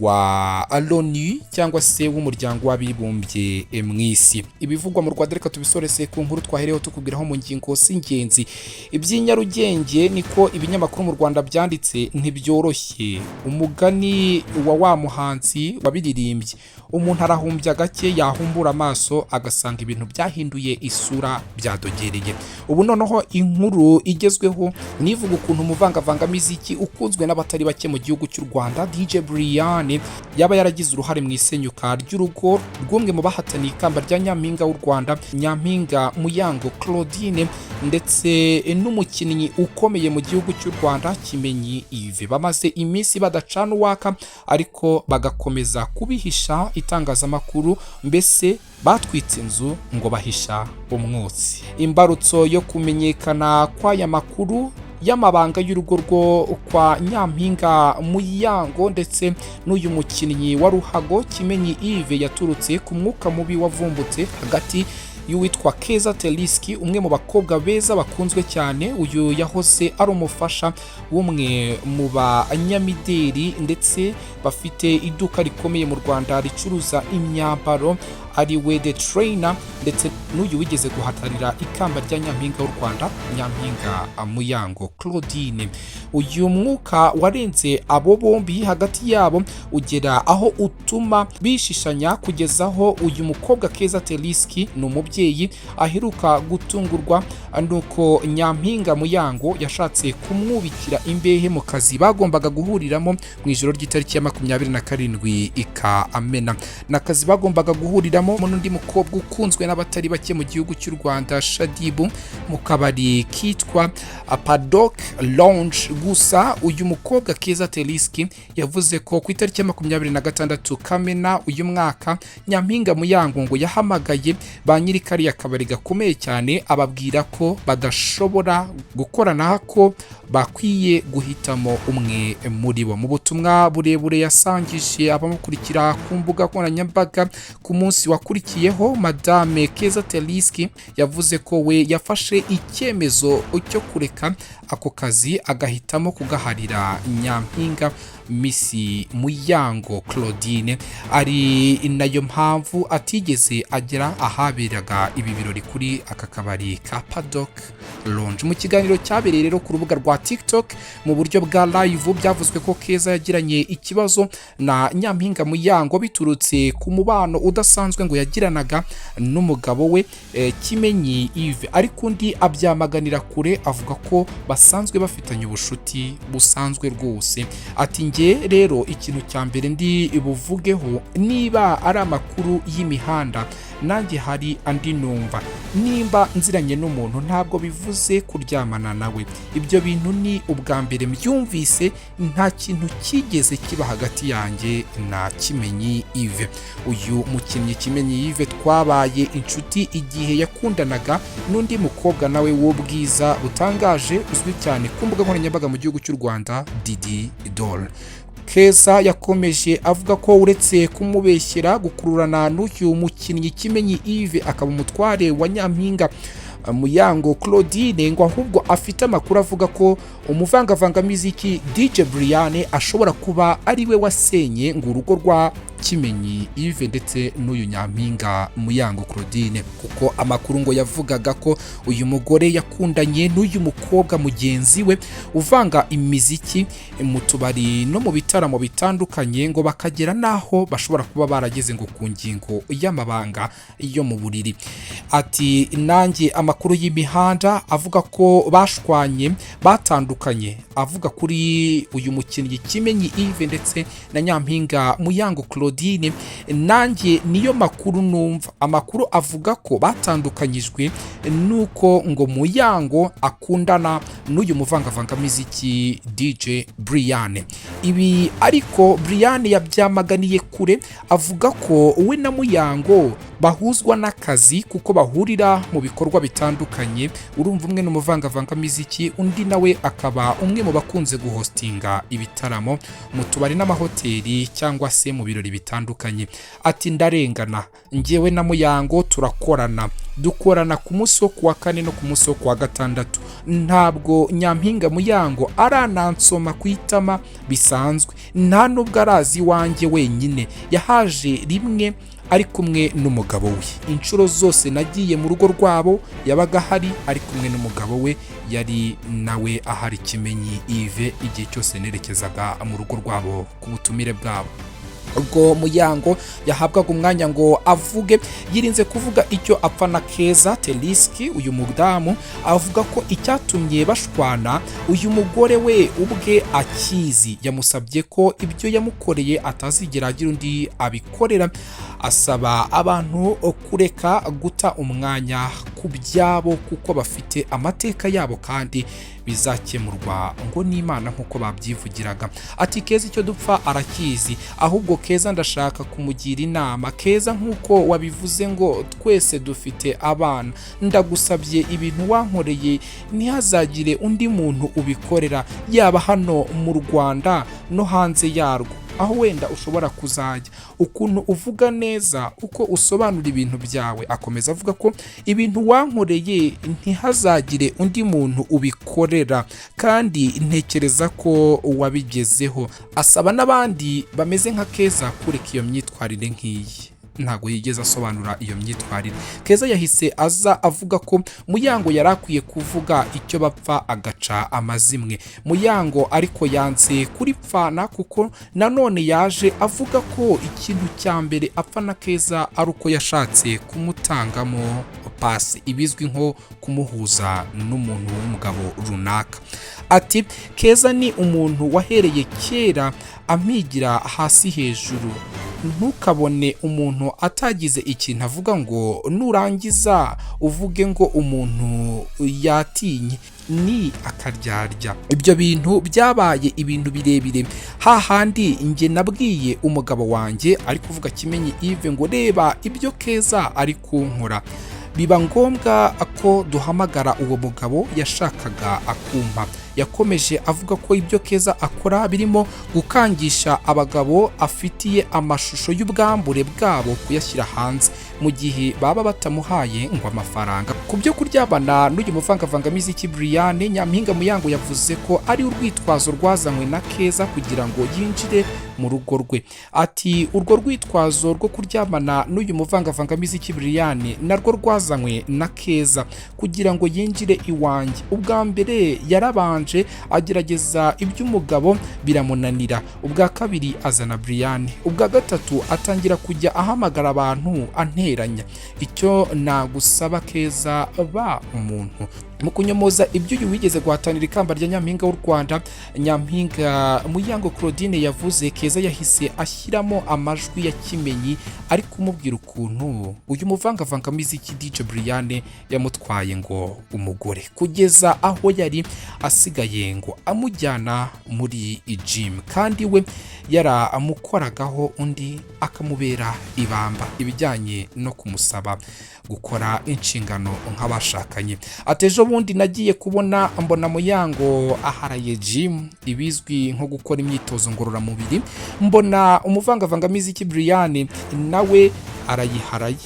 [SPEAKER 1] wa ONU cyangwa se w'umuryango w'abibumbye mu isi. Ibivugwa mu Rwanda reka tubisorese ku nkuru twahereho tukubwiraho mu ngingo z'ingenzi. Iby'inyarugenge niko ibinyamakuru mu Rwanda byanditse ntibyoroshye. Umugani wa muhanzi wabiririmbye, umuntu arahumbya gake yahumbura amaso agasanga ibintu byahinduye isura byadogereye. Ubu noneho inkuru igezweho nivuga ukuntu umuvangavanga muziki ukunzwe n'abatari bake mu gihugu cy'u Rwanda DJ Brianne yaba yaragize uruhare mu isenyuka ry'urugo rw'umwe mu bahataniye ikamba rya Nyampinga w'u Rwanda, Nyampinga Muyango Claudine, ndetse n'umukinnyi ukomeye mu gihugu cy'u Rwanda Kimenyi. Bamaze iminsi badacana uwaka ariko bagakomeza kubihisha itangazamakuru, mbese batwitse inzu ngo bahisha umwotsi. Imbarutso yo kumenyekana kw'aya makuru y'amabanga y'urugo rwo kwa Nyampinga Muyango ndetse n'uyu mukinnyi wa ruhago Kimenyi yaturutse ku mwuka mubi wavumbutse hagati y'uwitwa Keza Teliski, umwe mu bakobwa beza bakunzwe cyane. Uyu yahoze ari umufasha w'umwe mu banyamideli ndetse bafite iduka rikomeye mu Rwanda ricuruza imyambaro, ari we The Trainer, ndetse n'uyu wigeze guhatanira ikamba rya nyampinga w'u Rwanda, nyampinga Muyango Claudine. Uyu mwuka warenze abo bombi hagati yabo ugera aho utuma bishishanya, kugeza aho uyu mukobwa Keza Teliski ni umubyeyi aheruka gutungurwa nuko nyampinga Muyango yashatse kumwubikira imbehe mu kazi bagombaga guhuriramo mu ijoro ry'itariki ya 27 Kamena. N'akazi bagombaga guhuriramo n'undi mukobwa ukunzwe n'abatari bake mu gihugu cy'u Rwanda, Shadibu, mu kabari kitwa Paddock Lounge. Gusa uyu mukobwa Keza Teliski yavuze ko ku itariki ya 26 Kamena uyu mwaka nyampinga Muyango ngo yahamagaye ba nyiri kariya kabari gakomeye cyane, ababwira ko badashobora gukorana, ko bakwiye guhitamo umwe muri bo. Mu butumwa burebure yasangije abamukurikira ku mbuga nkoranyambaga ku munsi wakurikiyeho, Madame Keza Teliski yavuze ko we yafashe icyemezo cyo kureka ako kazi agahitamo kugaharira nyampinga Misi Muyango Claudine, ari nayo mpamvu atigeze agera ahaberaga ibi birori kuri aka kabari ka Paddock Lounge. Mu kiganiro cyabereye rero ku rubuga rwa TikTok mu buryo bwa live, byavuzwe ko Keza yagiranye ikibazo na nyampinga Muyango biturutse ku mubano udasanzwe ngo yagiranaga n'umugabo we Kimenyi Yves, ariko undi abyamaganira kure, avuga ko basanzwe bafitanye ubushuti busanzwe rwose. Ati nge rero ikintu cya mbere ndi buvugeho, niba ari amakuru y'imihanda nanjye hari andi numva, nimba nziranye n'umuntu ntabwo bivuze kuryamana nawe. Ibyo bintu ni ubwa mbere mbyumvise, nta kintu kigeze kiba hagati yanjye na Kimenyi Yves. Uyu mukinnyi Kimenyi Yves twabaye inshuti igihe yakundanaga n'undi mukobwa nawe w'ubwiza butangaje uzwi cyane ku mbuga nkoranyambaga mu gihugu cy'u Rwanda, Didi Doll. Keza yakomeje avuga ko uretse kumubeshyera gukururana n'uyu mukinnyi Kimenyi Yves akaba umutware wa nyampinga Muyango Claudine, ngo ahubwo afite amakuru avuga ko umuvangavanga muziki DJ Brianne ashobora kuba ari we wasenye ngo urugo rwa Kimenyi Yves ndetse n'uyu nyampinga Muyango Claudine, kuko amakuru ngo yavugaga ko uyu mugore yakundanye n'uyu mukobwa mugenzi we uvanga imiziki mu tubari no mu bitaramo bitandukanye, ngo bakagera naho bashobora kuba barageze ngo ku ngingo y'amabanga yo mu buriri. Ati nanjye amakuru y'imihanda avuga ko bashwanye batandukanye, avuga kuri uyu mukinnyi Kimenyi Yves ndetse na nyampinga Muyango Claudine, nanjye niyo makuru numva. Amakuru avuga ko batandukanyijwe nuko ngo Muyango akundana n'uyu muvangavanga muziki DJ Brianne. Ibi ariko Brianne yabyamaganiye kure, avuga ko we na Muyango bahuzwa n'akazi kuko bahurira mu bikorwa bitandukanye. Urumva umwe n'umuvangavanga muziki, undi nawe akaba umwe mu bakunze guhostinga ibitaramo mu tubari n'amahoteli cyangwa se mu birori bitandukanye. Ati ndarengana, njyewe na Muyango turakorana, dukorana ku munsi wo kuwa kane no ku munsi wo kuwa gatandatu. Ntabwo nyampinga Muyango aranansoma kwitama bisanzwe, nta nubwo arazi wanjye wenyine, yahaje rimwe ari kumwe n'umugabo we. Inshuro zose nagiye mu rugo rwabo yabaga hari ari kumwe n'umugabo we, yari nawe ahari Kimenyi Yves igihe cyose nerekezaga mu rugo rwabo ku butumire bwabo. Ubwo Muyango yahabwaga umwanya ngo avuge, yirinze kuvuga icyo apfa na Keza Teliski. Uyu mudamu avuga ko icyatumye bashwana uyu mugore we ubwe akizi, yamusabye ko ibyo yamukoreye atazigera agira undi abikorera. Asaba abantu kureka guta umwanya ku byabo kuko bafite amateka yabo kandi bizakemurwa ngo n'Imana nk'uko babyivugiraga. Ati Keza icyo dupfa arakizi, ahubwo Keza ndashaka kumugira inama. Keza nk'uko wabivuze ngo twese dufite abana, ndagusabye ibintu wankoreye ntihazagire undi muntu ubikorera, yaba hano mu Rwanda no hanze yarwo. aho wenda ushobora kuzajya, ukuntu uvuga neza, uko usobanura ibintu byawe. Akomeza avuga ko ibintu wankoreye ntihazagire undi muntu ubikorera kandi ntekereza ko wabigezeho. Asaba n'abandi bameze nka Keza kureka iyo myitwarire nk'iyi. Ntago yigeze asobanura iyo myitwarire. Keza yahise aza avuga ko Muyango yarakwiye kuvuga icyo bapfa agaca amazimwe. Muyango ariko yanze kuripfana kuko nanone yaje avuga ko ikintu cya mbere apfa na Keza ari uko yashatse kumutangamo pasi, ibizwi nko kumuhuza n'umuntu w'umugabo runaka. Ati Keza ni umuntu wahereye kera ampigira hasi hejuru. Ntukabone umuntu atagize ikintu avuga ngo nurangiza uvuge ngo umuntu yatinye, ni akaryarya. Ibyo bintu byabaye ibintu birebire, hahandi nge nabwiye umugabo wanjye ari kuvuga Kimenyi Yves ngo reba ibyo Keza ari kunkora. Biba ngombwa ko duhamagara uwo mugabo yashakaga akumpa. Yakomeje avuga ko ibyo Keza akora birimo gukangisha abagabo afitiye amashusho y'ubwambure bwabo kuyashyira hanze mu gihe baba batamuhaye ngo amafaranga. Ku byo kuryabana n'uyu muvangavangamiziki Brianne, Nyampinga Muyango yavuze ko ari urwitwazo rwazanywe na Keza kugira ngo yinjire mu rugo rwe. Ati urwo rwitwazo rwo kuryamana n'uyu muvangavangamiziki Brianne narwo rwazanywe na Keza kugira ngo yinjire iwanjye. Ubwa mbere yarabanje agerageza iby'umugabo biramunanira, ubwa kabiri azana Brianne, ubwa gatatu atangira kujya ahamagara abantu anteranya. Icyo nagusaba Keza, ba umuntu. Mu kunyomoza iby'uyu wigeze guhatanira ikamba rya Nyampinga w'u Rwanda, Nyampinga Muyango Claudine yavuze Keza yahise ashyiramo amajwi ya Kimenyi ari kumubwira ukuntu uyu muvangavangamiziki DJ Brianne yamutwaye ngo umugore, kugeza aho yari asigaye ngo amujyana muri gym, kandi we yaramukoragaho undi akamubera ibamba ibijyanye no kumusaba gukora inshingano nk'abashakanye. Atejo bundi nagiye kubona mbona Muyango aharaye gym, ibizwi nko gukora imyitozo ngororamubiri. Mbona umuvangavangamiziki Brianne nawe arayiharaye.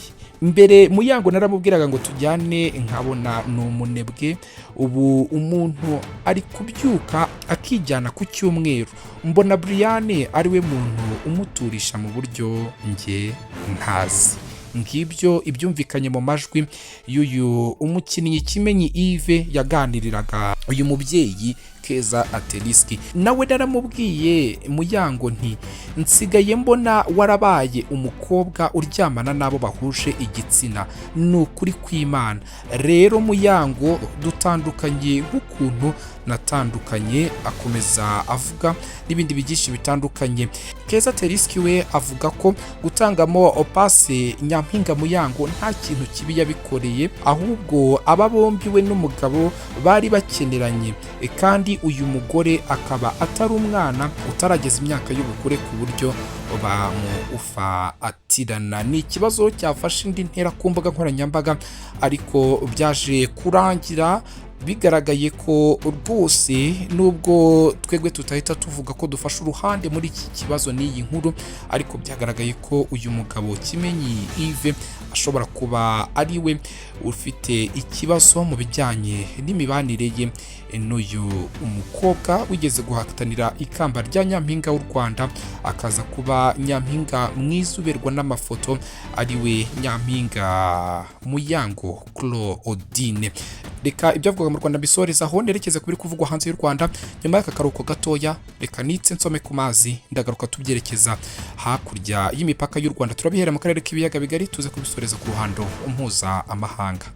[SPEAKER 1] Mbere Muyango naramubwiraga ngo tujyane, nkabona n'umunebwe. Ubu umuntu ari kubyuka akijyana ku cyumweru. Mbona Brianne ari we muntu umuturisha mu buryo nge ntazi. Ngibyo ibyumvikanye mu majwi y'uyu umukinnyi Kimenyi Yves yaganiriraga uyu mubyeyi Keza Ateriski. Nawe naramubwiye Muyango nti nsigaye mbona warabaye umukobwa uryamana nabo bahuje igitsina, n'ukuri kw'Imana. Rero Muyango dutandukanye nk'ukuntu natandukanye. Akomeza avuga n'ibindi bigishi bitandukanye. Keza Ateriski we avuga ko gutangamo opase Nyampinga Muyango nta kintu kibi yabikoreye, ahubwo aba bombi we n'umugabo bari bakeneranye, kandi uyu mugore akaba atari umwana utarageza imyaka y'ubukure ku buryo bamufatirana. Ni ikibazo cyafashe indi ntera ku mbuga nkoranyambaga, ariko byaje kurangira bigaragaye ko rwose nubwo twebwe tutahita tuvuga ko dufashe uruhande muri iki kibazo n'iyi nkuru, ariko byagaragaye ko uyu mugabo Kimenyi Yves ashobora kuba ari we ufite ikibazo mu bijyanye n'imibanire ye n'uyu umukobwa wigeze guhatanira ikamba rya Nyampinga w'u Rwanda, akaza kuba Nyampinga mwizuberwa n'amafoto, ari we Nyampinga Muyango Claudine. Reka ibyo avuga mu Rwanda bisoreza aho nerekeze kubiri kuvugwa hanze y'u Rwanda. Nyuma y'aka karuhuko gatoya, reka nitse nsome ku mazi, ndagaruka tubyerekeza hakurya y'imipaka y'u Rwanda. Turabihera mu karere k'ibiyaga bigari, tuze kubisoreza ku ruhando mpuzamahanga.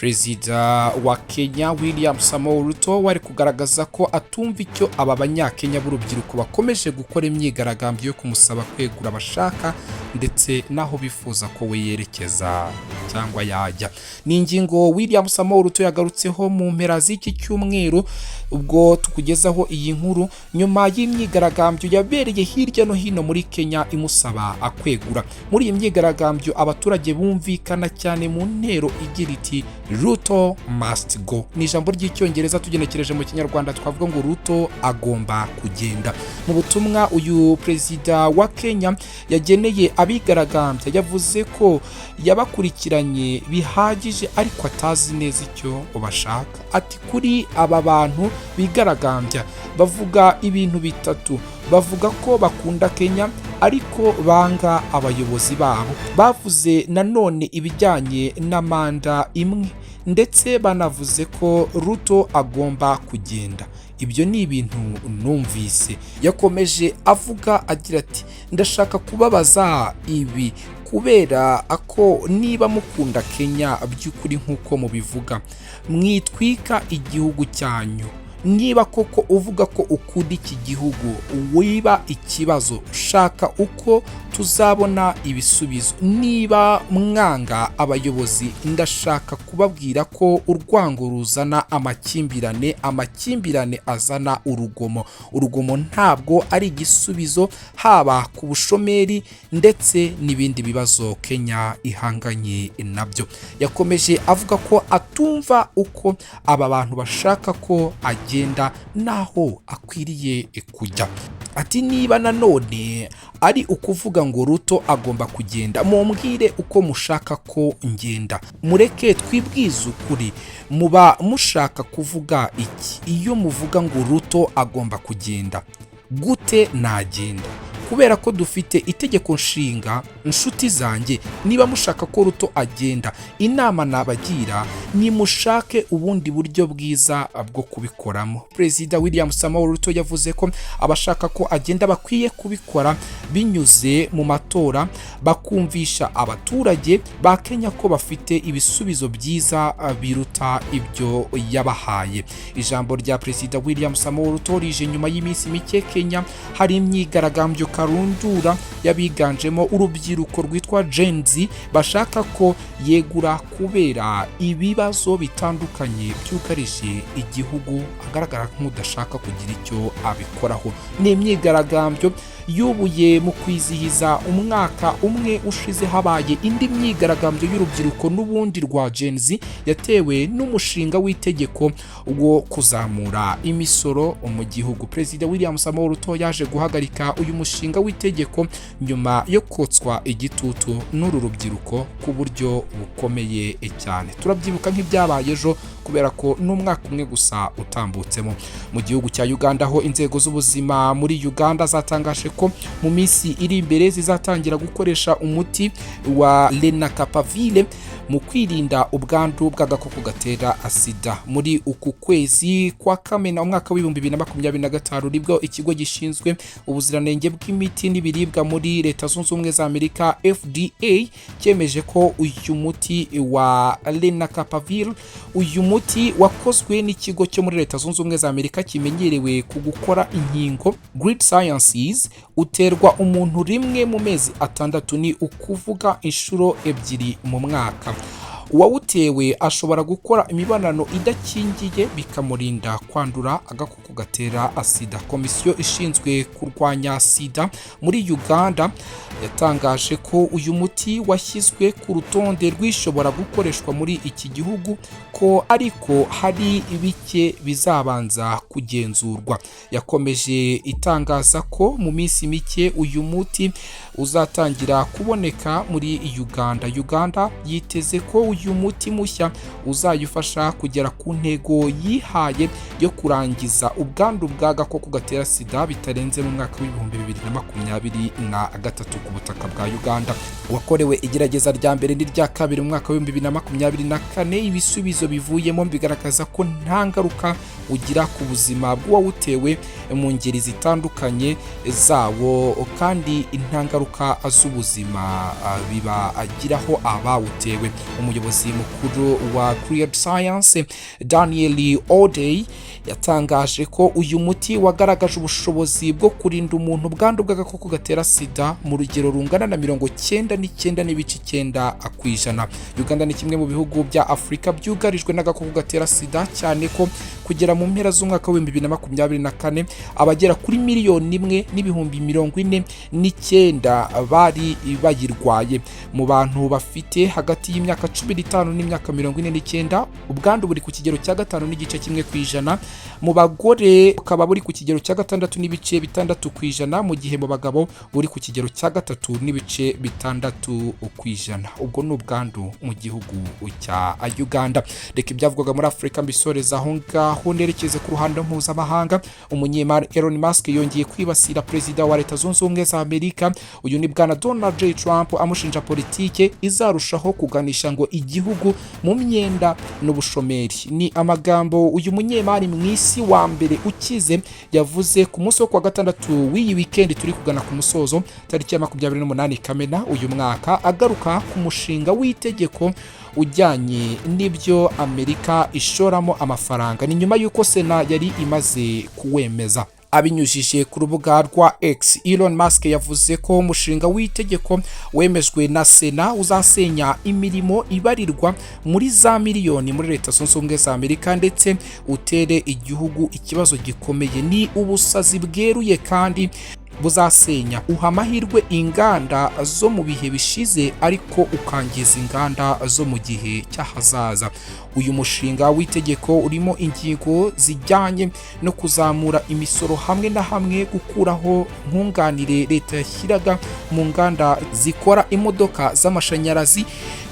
[SPEAKER 1] Perezida wa Kenya William Samoei Ruto wari kugaragaza ko atumva icyo aba banyakenya b'urubyiruko bakomeje gukora imyigaragambyo yo kumusaba kwegura bashaka ndetse naho bifuza ko we yerekeza cyangwa yajya. Ni ingingo William Samoei Ruto yagarutseho mu mpera z'iki cyumweru ubwo tukugezaho iyi nkuru nyuma y'imyigaragambyo yabereye hirya no hino muri Kenya imusaba akwegura. Muri iyi myigaragambyo abaturage bumvikana cyane mu ntero igira iti Ruto must go. Ni ijambo ry'icyongereza tugenekereje mu kinyarwanda twavuga ngo Ruto agomba kugenda. Mu butumwa uyu perezida wa Kenya yageneye abigaragambya yavuze ko yabakurikiranye bihagije ariko atazi neza icyo bashaka. Ati kuri aba bantu bigaragambya bavuga ibintu bitatu. Bavuga ko bakunda Kenya ariko banga abayobozi babo. Bavuze nanone ibijyanye na manda imwe ndetse banavuze ko Ruto agomba kugenda. Ibyo ni ibintu numvise. Yakomeje avuga agira ati ndashaka kubabaza ibi kubera ako niba mukunda Kenya by'ukuri nk'uko mubivuga mwitwika igihugu cyanyu. Niba koko uvuga ko ukunda iki gihugu wiba ikibazo shaka uko tuzabona ibisubizo. Niba mwanga abayobozi ndashaka kubabwira ko urwango ruzana amakimbirane azana urugomo ntabwo ari igisubizo haba ku bushomeri ndetse n'ibindi bibazo Kenya ihanganye nabyo. Yakomeje avuga ko atumva uko aba bantu bashaka ko agenda naho akwiriye kujya. Ati niba nanone ari ukuvuga ngo Ruto agomba kugenda mumbwire uko mushaka ko ngenda. Mureke twibwize ukuri, muba mushaka kuvuga iki iyo muvuga ngo Ruto agomba kugenda? Gute nagenda? Kubera ko dufite itegeko nshinga. Inshuti zanjye, niba mushaka ko Ruto agenda, inama nabagira ni mushake ubundi buryo bwiza bwo kubikoramo. Perezida William Samoei Ruto yavuze ko abashaka ko agenda bakwiye kubikora binyuze mu matora bakumvisha abaturage ba Kenya ko bafite ibisubizo byiza biruta ibyo yabahaye. Ijambo rya Perezida William Samoei Ruto rije nyuma y'iminsi mike Kenya hari imyigaragambyo karundura yabiganjemo urubyiruko rwitwa Hanze bashaka ko yegura kubera ibibazo bitandukanye byugarije igihugu agaragara nk'udashaka kugira icyo abikoraho. Ni imyigaragambyo yubuye mu kwizihiza umwaka umwe ushize habaye indi myigaragambyo y'urubyiruko n'ubundi rwa Hanze yatewe n'umushinga w'itegeko wo kuzamura imisoro mu gihugu. Perezida William Samoei Ruto yaje guhagarika uyu mushinga w'itegeko nyuma yo kotswa igitutu n'uru rubyiruko ku buryo bukomeye cyane. Turabyibuka nk'ibyabaye ejo kubera ko n'umwaka umwe gusa utambutsemo. Mu gihugu cya Uganda ho inzego z'ubuzima muri Uganda zatangaje ko mu minsi iri imbere zizatangira gukoresha umuti wa lenacapavir mu kwirinda ubwandu bw'agakoko gatera sida. Muri uku kwezi kwa Kamena umwaka w'2025 nibwo ikigo gishinzwe ubuziranenge bw'imiti n'ibiribwa muri Leta Zunze Ubumwe za Amerika FDA cyemeje ko uyu muti wa lenacapavir, uyu muti wakozwe n'ikigo cyo muri Leta Zunze Ubumwe za Amerika kimenyerewe ku gukora inkingo Grid Sciences, uterwa umuntu rimwe mu mezi 6, ni ukuvuga inshuro 2 mu mwaka. Uwawutewe ashobora gukora imibonano idakingiye bikamurinda kwandura agakoko gatera sida. Komisiyo ishinzwe kurwanya sida muri Uganda yatangaje ko uyu muti washyizwe ku rutonde rw'ishobora gukoreshwa muri iki gihugu, ko ariko hari bike bizabanza kugenzurwa. Yakomeje itangaza ko mu minsi mike uyu muti uzatangira kuboneka muri Uganda. Uganda yiteze ko uyu muti mushya uzayifasha kugera ku ntego yihaye yo kurangiza ubwandu bw'agakoko gatera sida bitarenze mu mwaka w'2023 ku butaka bwa Uganda. Wakorewe igerageza rya mbere n'irya kabiri mu mwaka w'2024. Ibisubizo bivuyemo bigaragaza ko nta ngaruka ugira ku buzima bw'uwawutewe mu ngeri zitandukanye zawo, kandi intangaruka z'ubuzima bibagiraho abawutewe. Umuyobozi mukuru wa Create Science Daniel Odey yatangaje ko uyu muti wagaragaje ubushobozi bwo kurinda umuntu ubwandu bw'agakoko gatera sida mu rugero rungana na 99.9%. Uganda ni kimwe mu bihugu bya Afrika byugarijwe n'agakoko gatera sida, cyane ko kugera mu mpera z'umwaka wa 2024 abagera kuri 1,049,000 bari bayirwaye. Mu bantu bafite hagati y'imyaka 15 n'imyaka 49, ubwandu buri ku kigero cya 5.1%, mu bagore ukaba buri ku kigero cya 6.6%, mu gihe mu bagabo buri ku kigero cya 3.6%. ubwo ni ubwandu mu gihugu cya Uganda. Reka ibyavugwaga muri Afrika mbisoreza aho ngaho, nerekeze ku ruhando mpuzamahanga. Umunyemari Elon Musk yongeye kwibasira perezida wa Leta Zunze Ubumwe za Amerika. Uyu ni bwana Donald J. Trump amushinja politike izarushaho kuganisha ngo igihugu mu myenda n'ubushomeri. Ni amagambo uyu munyemari mwisi wa mbere ukize yavuze ku munsi wo kwa gatandatu w'iyi weekend turi kugana ku musozo, tariki ya 28 Kamena uyu mwaka, agaruka ku mushinga w'itegeko ujyanye n'ibyo Amerika ishoramo amafaranga. Ni nyuma y'uko Sena yari imaze kuwemeza. Abinyujije ku rubuga rwa X, Elon Musk yavuze ko umushinga w'itegeko wemejwe na Sena uzasenya imirimo ibarirwa muri za miliyoni muri Leta Zunze Ubumwe za Amerika, ndetse utere igihugu ikibazo gikomeye. Ni ubusazi bweruye kandi buzasenya uha amahirwe inganda zo mu bihe bishize ariko ukangiza inganda zo mu gihe cy'ahazaza. Uyu mushinga w'itegeko urimo ingingo zijyanye no kuzamura imisoro hamwe na hamwe, gukuraho nkunganire leta yashyiraga mu nganda zikora imodoka z'amashanyarazi,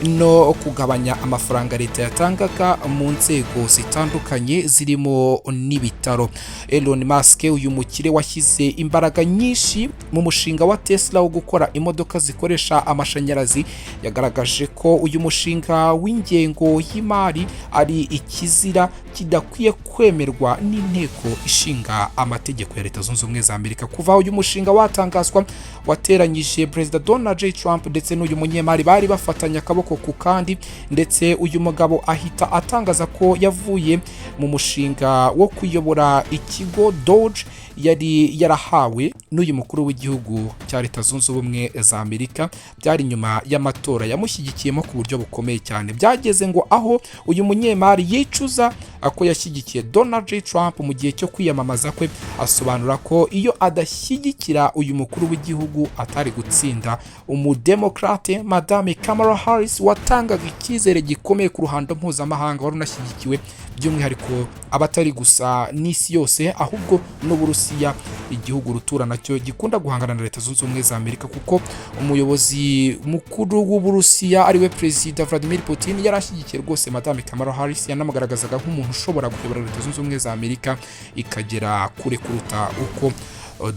[SPEAKER 1] no kugabanya amafaranga leta yatangaga mu nzego zitandukanye zirimo n'ibitaro. Elon Musk, uyu mukire washyize imbaraga nyinshi mu mushinga wa Tesla wo gukora imodoka zikoresha amashanyarazi, yagaragaje ko uyu mushinga w'ingengo y'imari ari ikizira kidakwiye kwemerwa n'inteko ishinga amategeko ya Leta Zunze Ubumwe za Amerika. Kuva uyu mushinga watangazwa, wateranyije Perezida Donald J. Trump ndetse n'uyu munyemari bari bafatanya akaboko ku kandi, ndetse uyu mugabo ahita atangaza ko yavuye mu mushinga wo kuyobora ikigo Doge yari yarahawe n'uyu mukuru w'igihugu cya Leta Zunze Ubumwe za Amerika. Byari nyuma y'amatora yamushyigikiyemo ku buryo bukomeye cyane. Byageze ngo aho uyu munyemari yicuza ako yashyigikiye Donald J. Trump mu gihe cyo kwiyamamaza kwe, asobanura ko iyo adashyigikira uyu mukuru w'igihugu atari gutsinda. Umudemokrate Madame Kamala Harris watangaga icyizere gikomeye ku ruhando mpuzamahanga, wari unashyigikiwe by'umwihariko abatari gusa n'isi yose ahubwo n'Uburusiya, igihugu rutura nacyo gikunda guhangana na Leta Zunze Ubumwe za Amerika, kuko umuyobozi mukuru w'Uburusiya ariwe Perezida Vladimir Putin yarashyigikiye rwose Madame Kamala Harris. Yanamugaragazaga nk'umuntu ushobora kuyobora Leta Zunze Ubumwe za Amerika ikagera kure kuruta uko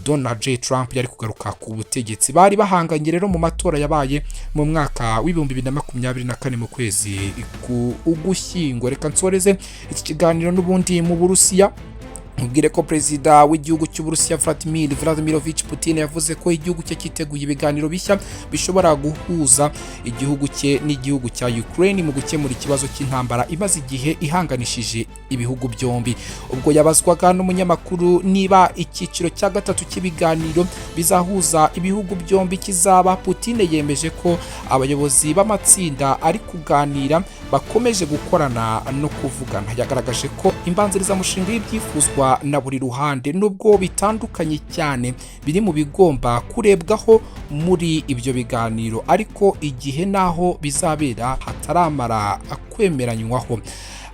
[SPEAKER 1] Donald J. Trump yari kugaruka ku butegetsi. Bari bahanganye rero mu matora yabaye mu mwaka w'2024 mu kwezi Ugushyingo. Reka nsoreze iki kiganiro n'ubundi mu Burusiya. Mubwire ko Perezida w'igihugu cy'Uburusiya Vladimir Putin yavuze ko igihugu cye cyiteguye ibiganiro bishya bishobora guhuza igihugu cye n'igihugu cya Ukraine mu gukemura ikibazo cy'intambara imaze igihe ihanganishije ibihugu byombi. Ubwo yabazwaga n'umunyamakuru niba icyiciro cya gatatu cy'ibiganiro bizahuza ibihugu byombi kizaba, Putin yemeje ko abayobozi b'amatsinda ari kuganira bakomeje gukorana no kuvugana. Yagaragaje ko imbanziriza mushinga y'ibyifuzwa na buri ruhande nubwo bitandukanye cyane biri mu bigomba kurebwaho muri ibyo biganiro, ariko igihe naho bizabera hataramara kwemeranywaho.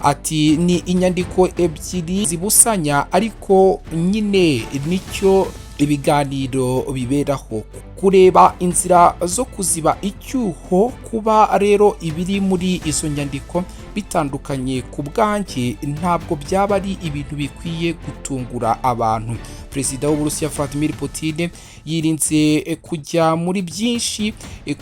[SPEAKER 1] Ati ni inyandiko ebyiri zibusanya, ariko nyine nicyo ibiganiro biberaho, kureba inzira zo kuziba icyuho. Kuba rero ibiri muri izo nyandiko bitandukanye ku bwanjye ntabwo byaba ari ibintu bikwiye gutungura abantu. Perezida w'Uburusiya Vladimir Putin yirinze kujya muri byinshi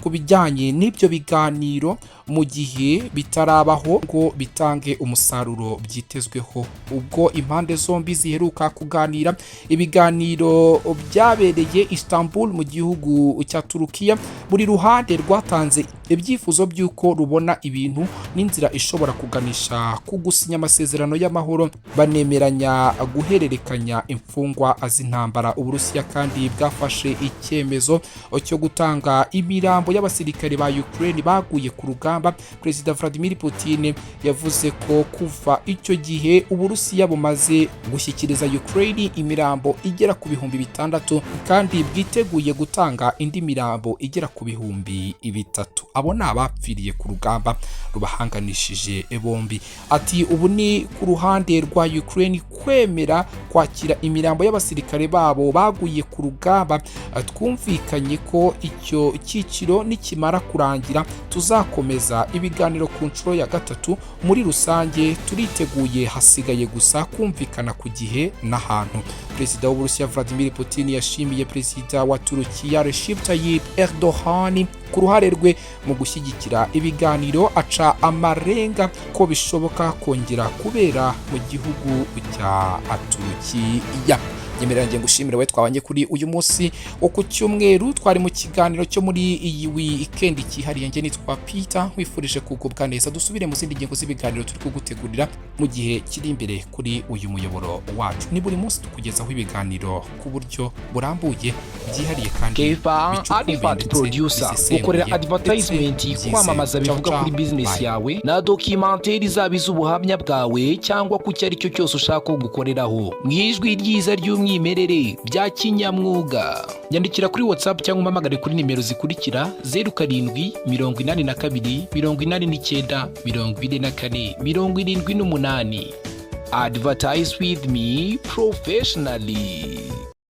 [SPEAKER 1] ku bijyanye n'ibyo biganiro mu gihe bitarabaho ngo bitange umusaruro byitezweho. Ubwo impande zombi ziheruka kuganira, ibiganiro byabereye Istanbul mu gihugu cya Turukiya, buri ruhande rwatanze ibyifuzo by'uko rubona ibintu n'inzira ishobora kuganisha ku gusinya amasezerano y'amahoro, banemeranya guhererekanya imfungwa z'intambara. Uburusiya kandi bwafashe icyemezo cyo gutanga imirambo y'abasirikare ba Ukraine baguye ku rugamba. Perezida Vladimir Putin yavuze ko kuva icyo gihe Uburusiya bumaze gushyikiriza Ukraine imirambo igera ku 6,000 kandi bwiteguye gutanga indi mirambo igera ku 3,000. Abo ni abapfiriye ku rugamba rubahanganishije bombi. Ati ubu ni ku ruhande rwa Ukraine kwemera kwakira imirambo y'abasirikare babo baguye ku rugamba. Twumvikanye ko icyo cyiciro nikimara kurangira tuzakomeza ibiganiro ku nshuro ya gatatu. Muri rusange turiteguye, hasigaye gusa kumvikana ku gihe n'ahantu. Perezida w'Uburusiya Vladimir Putin yashimiye Perezida wa Turukiya Recep Tayyip Erdogan ku ruhare rwe mu gushyigikira ibiganiro, aca amarenga ko bishoboka kongera kubera mu gihugu cya Turukiya. Nyemerera ngushimire we twabanye kuri uyu munsi wo ku cyumweru, twari mu kiganiro cyo muri iyi weekend cyihariye. Nge nitwa Peter, wifurije kugubwa neza. Dusubire mu zindi ngingo z'ibiganiro turi kugutegurira mu gihe kiri imbere kuri uyu muyoboro wacu. Ni buri munsi tukugezaho ibiganiro ku buryo burambuye, byihariye kandi
[SPEAKER 2] advert producer ukorera advertisement, kwamamaza bivuga kuri business yawe na documentaire izabiza ubuhamya bwawe cyangwa ku cyari cyo cyose ushaka gukoreraho mu ijwi ryiza ry'umwimerere bya kinyamwuga. Nyandikira kuri WhatsApp cyangwa umpamagare kuri nimero zikurikira: 0782 89 89 24 78. Advertise with me professionally.